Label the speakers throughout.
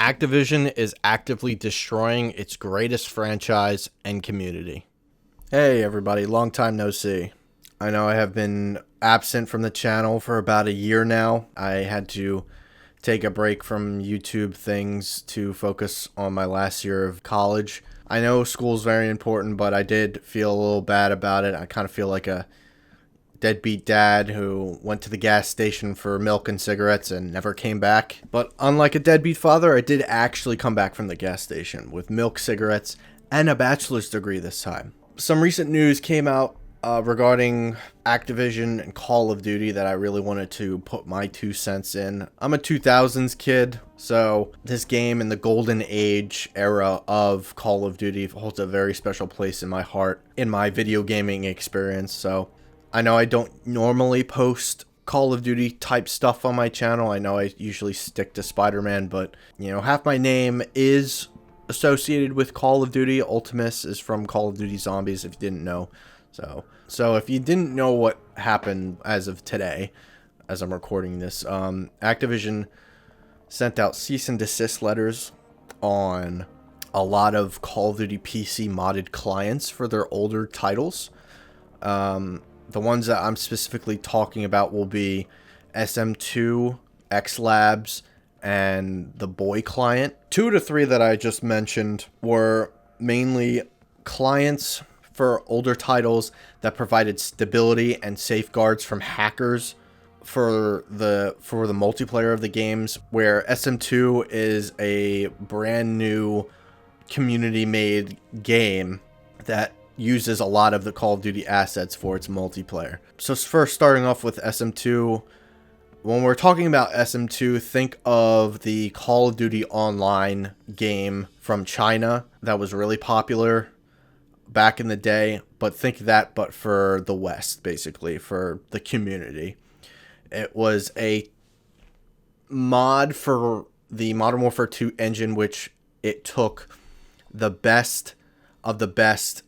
Speaker 1: Activision is actively destroying its greatest franchise and community. Hey everybody, long time no see. I know I have been absent from the channel for about a year now. I had to take a break from YouTube things to focus on my last year of college. I know school's very important, but I did feel a little bad about it. I kind of feel like a deadbeat dad who went to the gas station for milk and cigarettes and never came back. But unlike a deadbeat father, I did actually come back from the gas station with milk, cigarettes, and a bachelor's degree this time. Some recent news came out regarding Activision and Call of Duty that I really wanted to put my 2 cents in. I'm a 2000s kid, so this game in the golden age era of Call of Duty holds a very special place in my heart, in my video gaming experience. So I know I don't normally post Call of Duty type stuff on my channel. I know I usually stick to Spider-Man, but you know, half my name is associated with Call of Duty. Ultimis is from Call of Duty Zombies, if you didn't know. So if you didn't know what happened as of today, as I'm recording this, Activision sent out cease and desist letters on a lot of Call of Duty PC modded clients for their older titles. The ones that I'm specifically talking about will be SM2, Xlabs, and the boiii client. 2 to 3 that I just mentioned were mainly clients for older titles that provided stability and safeguards from hackers for the multiplayer of the games, where SM2 is a brand new community made game that uses a lot of the Call of Duty assets for its multiplayer. So first, starting off with SM2, when we're talking about SM2, think of the Call of Duty Online game from China that was really popular back in the day, but think that but for the West, basically, for the community. It was a mod for the Modern Warfare 2 engine, which it took the best of the best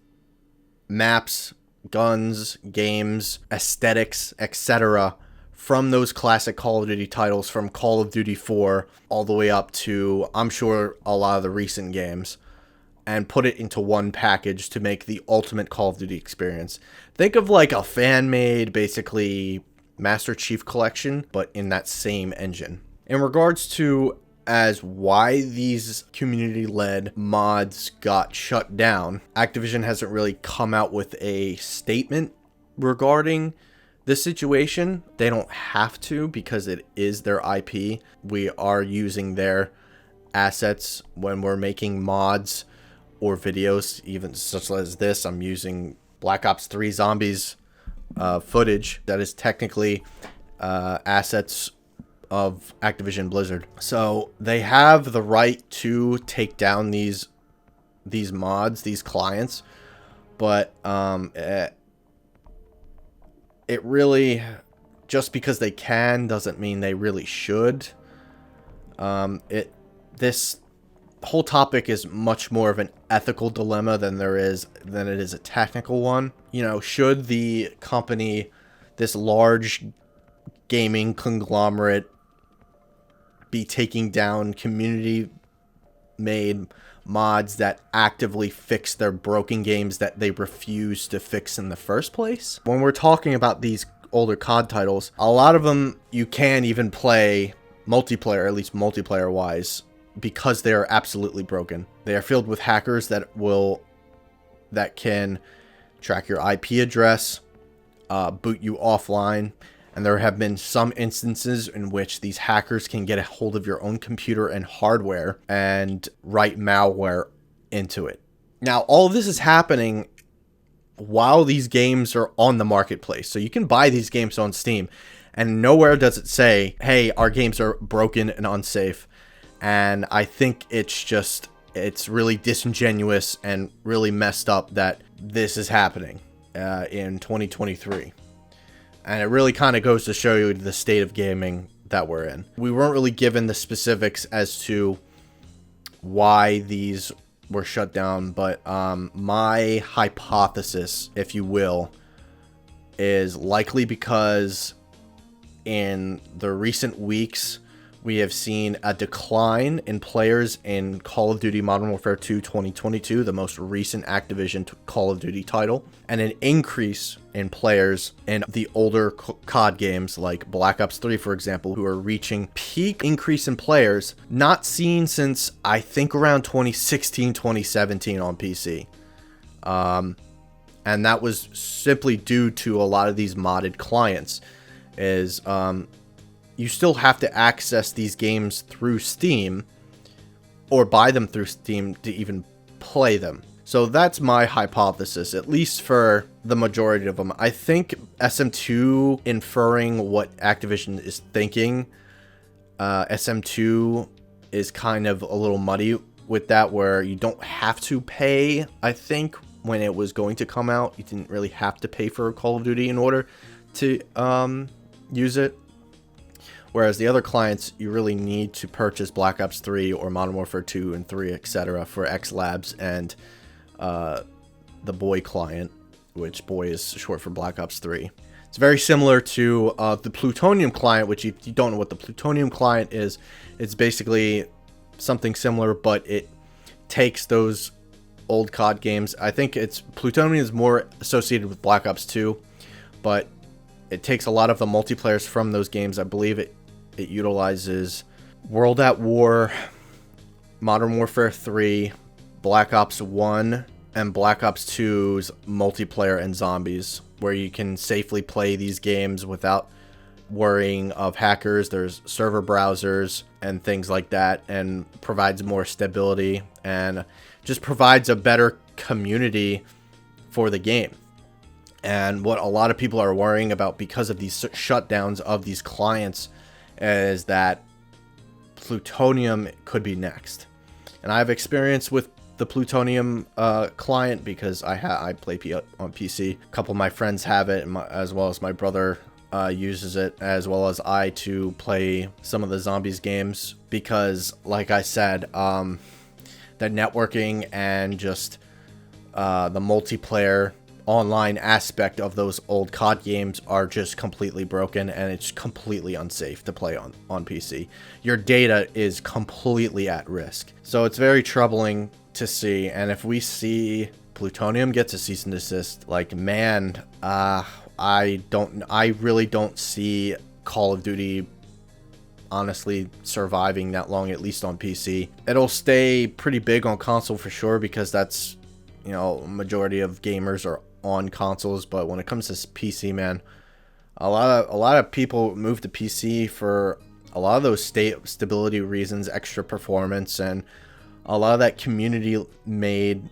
Speaker 1: maps, guns, games, aesthetics, etc. from those classic Call of Duty titles, from Call of Duty 4 all the way up to, I'm sure, a lot of the recent games, and put it into one package to make the ultimate Call of Duty experience. Think of like a fan-made, basically, Master Chief Collection, but in that same engine. In regards to as why these community-led mods got shut down, Activision hasn't really come out with a statement regarding the situation. They don't have to, because it is their IP. We are using their assets when we're making mods or videos, even such as this. I'm using Black Ops 3 Zombies footage that is technically assets of Activision Blizzard. So they have the right to take down these mods, these clients, but it really, just because they can doesn't mean they really should. This whole topic is much more of an ethical dilemma than it is a technical one. You know, should the company, this large gaming conglomerate, be taking down community made mods that actively fix their broken games that they refuse to fix in the first place? When we're talking about these older COD titles, a lot of them you can even play multiplayer, at least multiplayer wise, because they are absolutely broken. They are filled with hackers that can track your IP address, boot you offline. And there have been some instances in which these hackers can get a hold of your own computer and hardware and write malware into it. Now, all of this is happening while these games are on the marketplace. So you can buy these games on Steam, and nowhere does it say, hey, our games are broken and unsafe. And I think it's really disingenuous and really messed up that this is happening in 2023. And it really kind of goes to show you the state of gaming that we're in. We weren't really given the specifics as to why these were shut down, but my hypothesis, if you will, is likely because in the recent weeks We have seen a decline in players in Call of Duty Modern Warfare 2 2022, the most recent Activision Call of Duty title, and an increase in players in the older COD games like Black Ops 3, for example, who are reaching peak increase in players not seen since, I think, around 2016, 2017 on PC. And that was simply due to a lot of these modded clients. You still have to access these games through Steam or buy them through Steam to even play them. So that's my hypothesis, at least for the majority of them. I think SM2 inferring what Activision is thinking, SM2 is kind of a little muddy with that, where you don't have to pay. I think when it was going to come out, you didn't really have to pay for Call of Duty in order to use it. Whereas the other clients, you really need to purchase Black Ops 3 or Modern Warfare 2 and 3, etc. for Xlabs and the boiii client, which boiii is short for Black Ops 3. It's very similar to the Plutonium client, which if you don't know what the Plutonium client is, it's basically something similar, but it takes those old COD games. I think Plutonium is more associated with Black Ops 2, but it takes a lot of the multiplayers from those games. I believe it utilizes World at War, Modern Warfare 3, Black Ops 1, and Black Ops 2's multiplayer and zombies, where you can safely play these games without worrying of hackers. There's server browsers and things like that, and provides more stability and just provides a better community for the game. And what a lot of people are worrying about because of these shutdowns of these clients is that Plutonium could be next. And I have experience with the Plutonium client because I play on PC. A couple of my friends have it, as well as my brother uses it, as well as I, to play some of the zombies games. Because, like I said, the networking and just the multiplayer online aspect of those old COD games are just completely broken, and it's completely unsafe to play on PC. Your data is completely at risk. So it's very troubling to see, and if we see Plutonium gets a cease and desist, like, man, I really don't see Call of Duty honestly surviving that long, at least on PC. It'll stay pretty big on console for sure, because that's, you know, majority of gamers are on consoles. But when it comes to PC, man, a lot of people move to PC for a lot of those stability reasons, extra performance, and a lot of that community made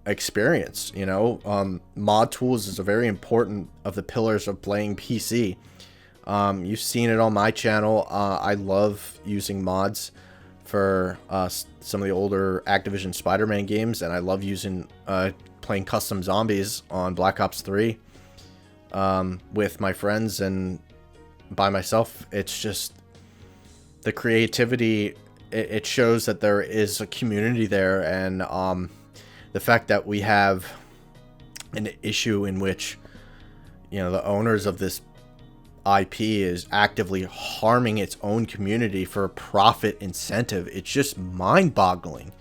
Speaker 1: experience. You know, mod tools is a very important of the pillars of playing PC. You've seen it on my channel. I love using mods for some of the older Activision Spider-Man games, and I love using playing custom zombies on Black Ops 3 with my friends and by myself. It's just the creativity. It shows that there is a community there, and the fact that we have an issue in which, you know, the owners of this IP is actively harming its own community for profit incentive. It's just mind-boggling.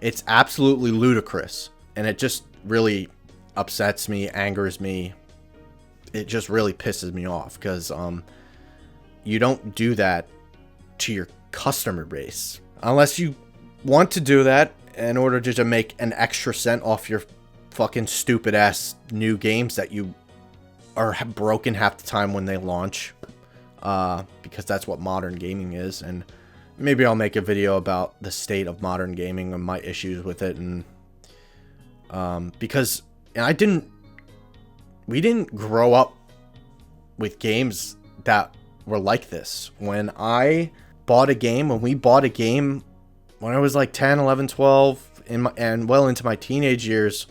Speaker 1: It's absolutely ludicrous, and it just really upsets me, angers me. It just really pisses me off, because you don't do that to your customer base unless you want to do that in order to make an extra cent off your fucking stupid ass new games that you are broken half the time when they launch, because that's what modern gaming is. And maybe I'll make a video about the state of modern gaming and my issues with it, and because we didn't grow up with games that were like this. When we bought a game when I was like 10, 11, 12, and well into my teenage years,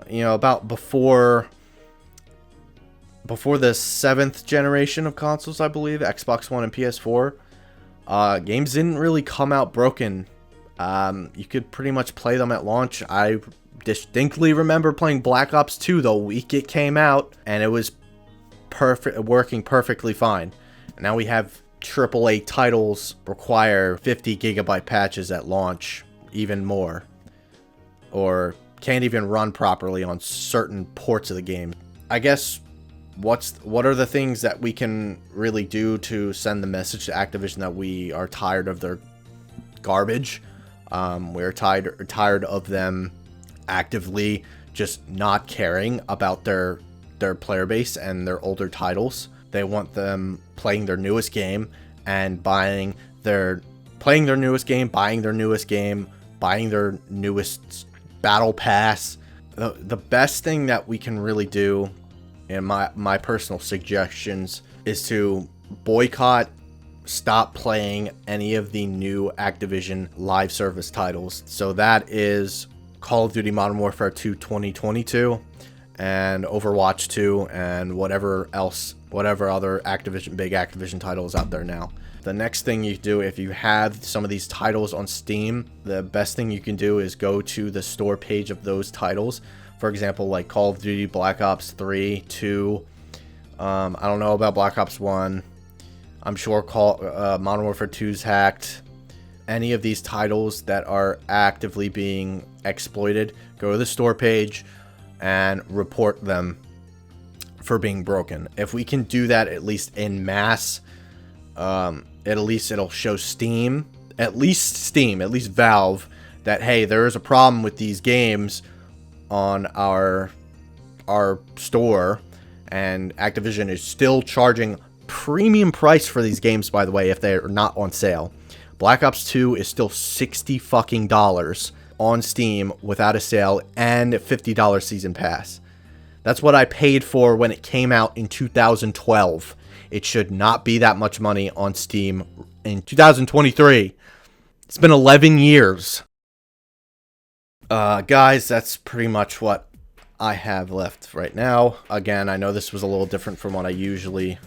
Speaker 1: you know, about before the 7th generation of consoles, I believe, Xbox One and PS4, games didn't really come out broken. You could pretty much play them at launch. I distinctly remember playing Black Ops 2 the week it came out, and it was working perfectly fine. And now we have AAA titles require 50 gigabyte patches at launch, even more, or can't even run properly on certain ports of the game. I guess what are the things that we can really do to send the message to Activision that we are tired of their garbage? We're tired of them actively just not caring about their player base and their older titles. They want them playing their newest game and buying their newest game, buying their newest battle pass. The best thing that we can really do, in my personal suggestions, is to boycott, stop playing any of the new Activision live service titles. So that is Call of Duty Modern Warfare 2 2022 and Overwatch 2 and whatever other big Activision titles out there now. The next thing you do, if you have some of these titles on Steam, the best thing you can do is go to the store page of those titles. For example, like Call of Duty Black Ops 3, 2. I don't know about Black Ops 1. I'm sure Modern Warfare 2's hacked. Any of these titles that are actively being exploited, go to the store page and report them for being broken. If we can do that at least en masse, at least it'll show Steam, at least Valve, that hey, there is a problem with these games on our store, and Activision is still charging premium price for these games, by the way, if they're not on sale. Black Ops 2 is still $60 fucking on Steam without a sale and $50 season pass. That's what I paid for when it came out in 2012. It should not be that much money on Steam in 2023. It's been 11 years. Guys, that's pretty much what I have left right now. Again, I know this was a little different from what I usually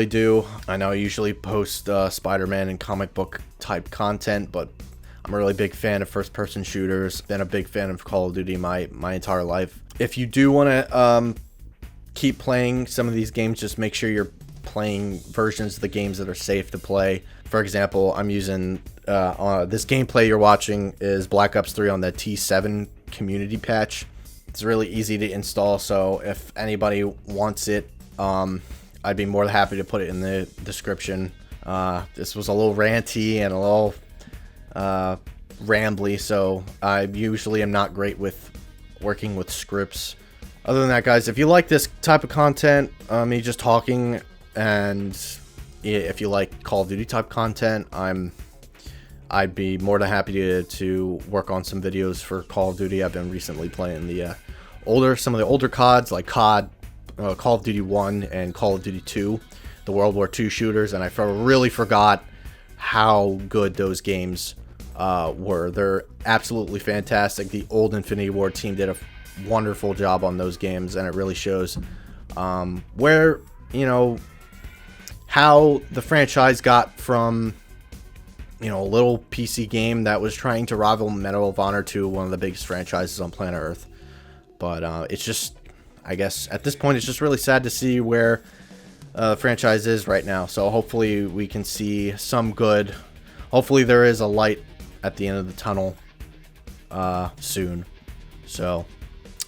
Speaker 1: do. I know I usually post Spider-Man and comic book type content, but I'm a really big fan of first-person shooters. Been a big fan of Call of Duty my entire life. If you do want to keep playing some of these games, just make sure you're playing versions of the games that are safe to play. For example, I'm using this gameplay you're watching is Black Ops 3 on the T7 community patch. It's really easy to install, so if anybody wants it, I'd be more than happy to put it in the description. This was a little ranty and a little rambly, so I usually am not great with working with scripts. Other than that, guys, if you like this type of content, me just talking, and if you like Call of Duty type content, I'd be more than happy to work on some videos for Call of Duty. I've been recently playing some of the older CODs, like Call of Duty 1 and Call of Duty 2, the World War II shooters, and I really forgot how good those games were. They're absolutely fantastic. The old Infinity Ward team did a wonderful job on those games, and it really shows where, how the franchise got from, a little PC game that was trying to rival Medal of Honor to one of the biggest franchises on planet Earth. But it's just, I guess, at this point, it's just really sad to see where the franchise is right now. So hopefully we can see some good. Hopefully there is a light at the end of the tunnel soon. So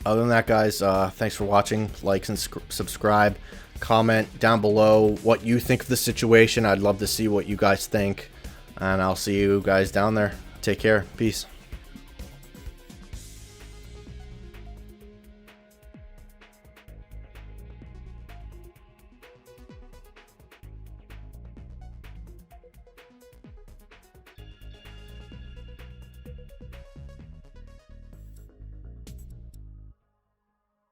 Speaker 1: other than that, guys, thanks for watching. Like and subscribe. Comment down below what you think of the situation. I'd love to see what you guys think. And I'll see you guys down there. Take care. Peace.